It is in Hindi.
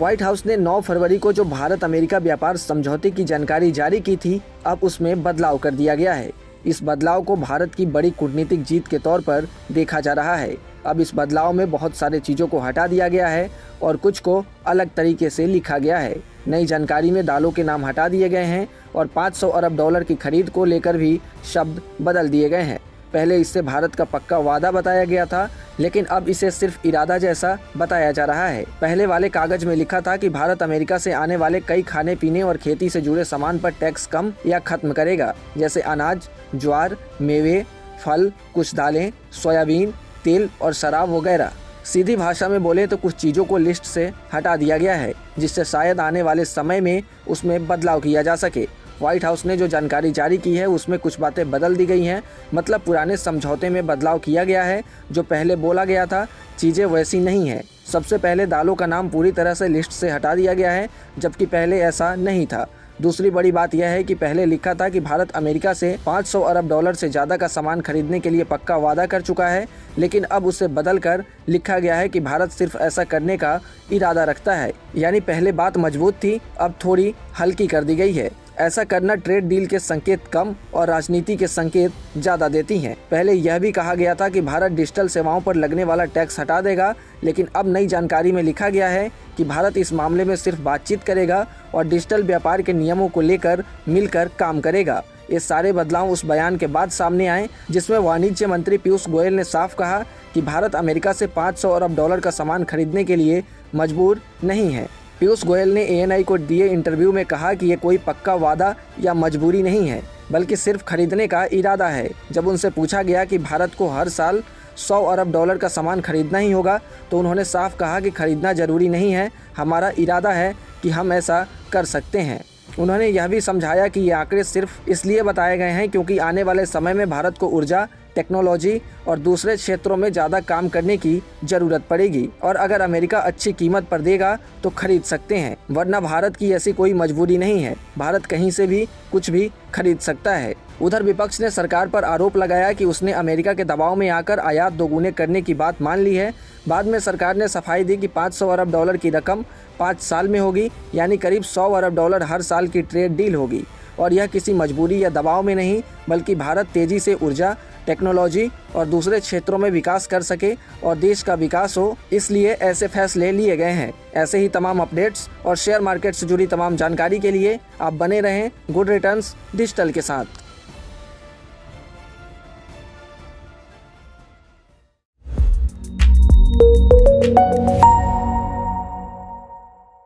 व्हाइट हाउस ने 9 फरवरी को जो भारत अमेरिका व्यापार समझौते की जानकारी जारी की थी, अब उसमें बदलाव कर दिया गया है। इस बदलाव को भारत की बड़ी कूटनीतिक जीत के तौर पर देखा जा रहा है। अब इस बदलाव में बहुत सारे चीज़ों को हटा दिया गया है और कुछ को अलग तरीके से लिखा गया है। नई जानकारी में दालों के नाम हटा दिए गए हैं और 500 अरब डॉलर की खरीद को लेकर भी शब्द बदल दिए गए हैं। पहले इससे भारत का पक्का वादा बताया गया था, लेकिन अब इसे सिर्फ इरादा जैसा बताया जा रहा है। पहले वाले कागज में लिखा था कि भारत अमेरिका से आने वाले कई खाने पीने और खेती से जुड़े सामान पर टैक्स कम या खत्म करेगा, जैसे अनाज, ज्वार, मेवे, फल, कुछ दालें, सोयाबीन, तेल और शराब वगैरह। सीधी भाषा में बोले तो कुछ चीज़ों को लिस्ट से हटा दिया गया है, जिससे शायद आने वाले समय में उसमें बदलाव किया जा सके। व्हाइट हाउस ने जो जानकारी जारी की है उसमें कुछ बातें बदल दी गई हैं, मतलब पुराने समझौते में बदलाव किया गया है। जो पहले बोला गया था, चीज़ें वैसी नहीं हैं। सबसे पहले दालों का नाम पूरी तरह से लिस्ट से हटा दिया गया है, जबकि पहले ऐसा नहीं था। दूसरी बड़ी बात यह है कि पहले लिखा था कि भारत अमेरिका से 500 अरब डॉलर से ज़्यादा का सामान खरीदने के लिए पक्का वादा कर चुका है, लेकिन अब उसे बदलकर लिखा गया है कि भारत सिर्फ ऐसा करने का इरादा रखता है। यानी पहले बात मजबूत थी, अब थोड़ी हल्की कर दी गई है। ऐसा करना ट्रेड डील के संकेत कम और राजनीति के संकेत ज़्यादा देती हैं। पहले यह भी कहा गया था कि भारत डिजिटल सेवाओं पर लगने वाला टैक्स हटा देगा, लेकिन अब नई जानकारी में लिखा गया है कि भारत इस मामले में सिर्फ बातचीत करेगा और डिजिटल व्यापार के नियमों को लेकर मिलकर काम करेगा। ये सारे बदलाव उस बयान के बाद सामने आए जिसमें वाणिज्य मंत्री पीयूष गोयल ने साफ कहा कि भारत अमेरिका से 500 अरब डॉलर का सामान खरीदने के लिए मजबूर नहीं है। पीयूष गोयल ने ANI को दिए इंटरव्यू में कहा कि ये कोई पक्का वादा या मजबूरी नहीं है, बल्कि सिर्फ खरीदने का इरादा है। जब उनसे पूछा गया कि भारत को हर साल 100 अरब डॉलर का सामान खरीदना ही होगा, तो उन्होंने साफ कहा कि खरीदना जरूरी नहीं है, हमारा इरादा है कि हम ऐसा कर सकते हैं। उन्होंने यह भी समझाया कि ये आंकड़े सिर्फ इसलिए बताए गए हैं क्योंकि आने वाले समय में भारत को ऊर्जा, टेक्नोलॉजी और दूसरे क्षेत्रों में ज़्यादा काम करने की ज़रूरत पड़ेगी, और अगर अमेरिका अच्छी कीमत पर देगा तो खरीद सकते हैं, वरना भारत की ऐसी कोई मजबूरी नहीं है। भारत कहीं से भी कुछ भी खरीद सकता है। उधर विपक्ष ने सरकार पर आरोप लगाया कि उसने अमेरिका के दबाव में आकर आयात दोगुने करने की बात मान ली है। बाद में सरकार ने सफाई दी कि 500 अरब डॉलर की रकम 5 साल में होगी, यानी करीब 100 अरब डॉलर हर साल की ट्रेड डील होगी, और यह किसी मजबूरी या दबाव में नहीं, बल्कि भारत तेज़ी से ऊर्जा, टेक्नोलॉजी और दूसरे क्षेत्रों में विकास कर सके और देश का विकास हो, इसलिए ऐसे फैसले लिए गए हैं। ऐसे ही तमाम अपडेट्स और शेयर मार्केट से जुड़ी तमाम जानकारी के लिए आप बने रहें गुड रिटर्न्स डिजिटल के साथ।